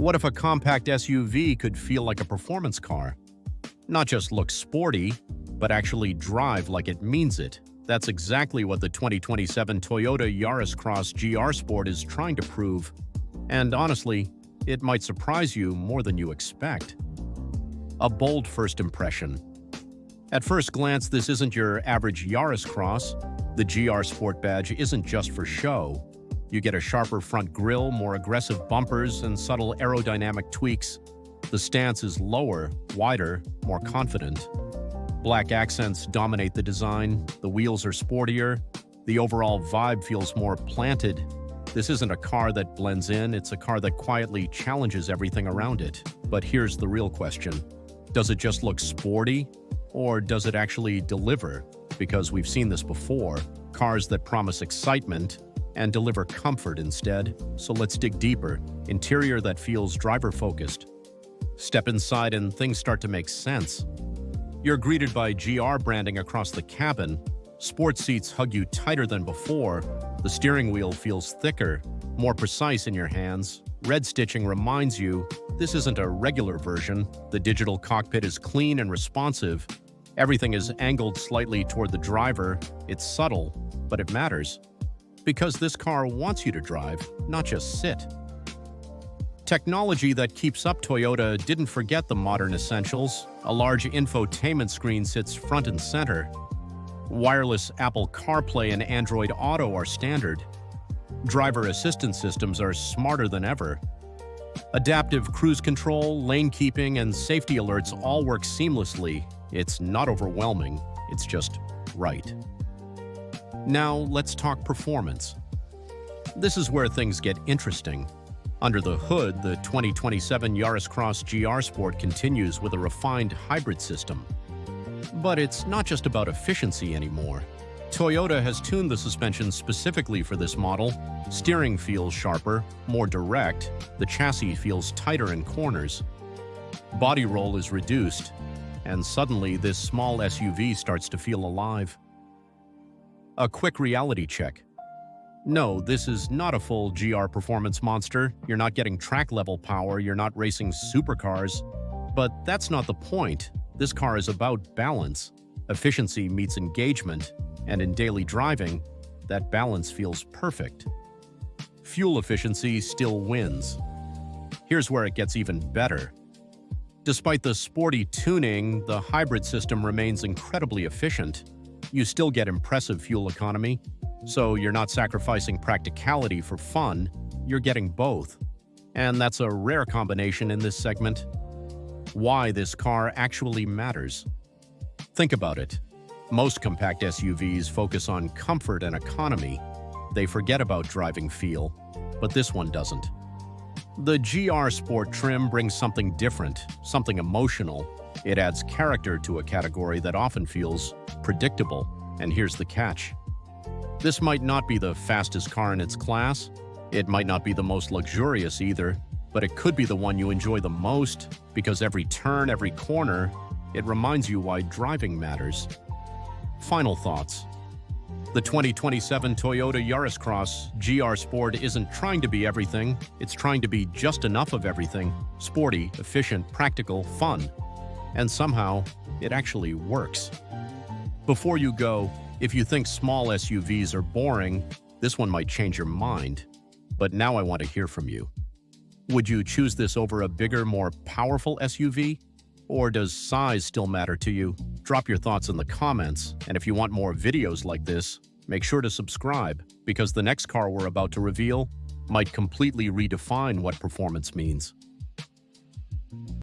What if a compact SUV could feel like a performance car? Not just look sporty, but actually drive like it means it. That's exactly what the 2027 Toyota Yaris Cross GR Sport is trying to prove. And honestly, it might surprise you more than you expect. A bold first impression. At first glance, this isn't your average Yaris Cross. The GR Sport badge isn't just for show. You get a sharper front grille, more aggressive bumpers, and subtle aerodynamic tweaks. The stance is lower, wider, more confident. Black accents dominate the design, the wheels are sportier, the overall vibe feels more planted. This isn't a car that blends in, it's a car that quietly challenges everything around it. But here's the real question. Does it just look sporty, or does it actually deliver? Because we've seen this before, cars that promise excitement and deliver comfort instead. So let's dig deeper. Interior that feels driver-focused. Step inside and things start to make sense. You're greeted by GR branding across the cabin. Sports seats hug you tighter than before. The steering wheel feels thicker, more precise in your hands. Red stitching reminds you this isn't a regular version. The digital cockpit is clean and responsive. Everything is angled slightly toward the driver. It's subtle, but it matters. Because this car wants you to drive, not just sit. Technology that keeps up Toyota didn't forget the modern essentials. A large infotainment screen sits front and center. Wireless Apple CarPlay and Android Auto are standard. Driver assistance systems are smarter than ever. Adaptive cruise control, lane keeping, and safety alerts all work seamlessly. It's not overwhelming, it's just right. Now let's talk performance. This is where things get interesting. Under the hood, the 2027 Yaris Cross GR Sport continues with a refined hybrid system. But it's not just about efficiency anymore. Toyota has tuned the suspension specifically for this model. Steering feels sharper, more direct. The chassis feels tighter in corners. Body roll is reduced, and suddenly this small SUV starts to feel alive. A quick reality check. No, this is not a full GR performance monster. You're not getting track-level power, you're not racing supercars. But that's not the point. This car is about balance. Efficiency meets engagement, and in daily driving, that balance feels perfect. Fuel efficiency still wins. Here's where it gets even better. Despite the sporty tuning, the hybrid system remains incredibly efficient. You still get impressive fuel economy, so you're not sacrificing practicality for fun, you're getting both. And that's a rare combination in this segment. Why this car actually matters. Think about it. Most compact SUVs focus on comfort and economy. They forget about driving feel, but this one doesn't. The GR Sport trim brings something different, something emotional. It adds character to a category that often feels predictable. And here's the catch. This might not be the fastest car in its class. It might not be the most luxurious either, but it could be the one you enjoy the most because every turn, every corner, it reminds you why driving matters. Final thoughts. The 2027 Toyota Yaris Cross GR Sport isn't trying to be everything, it's trying to be just enough of everything. Sporty, efficient, practical, fun. And somehow, it actually works. Before you go, if you think small SUVs are boring, this one might change your mind. But now I want to hear from you. Would you choose this over a bigger, more powerful SUV? Or does size still matter to you? Drop your thoughts in the comments, and if you want more videos like this, make sure to subscribe, because the next car we're about to reveal might completely redefine what performance means.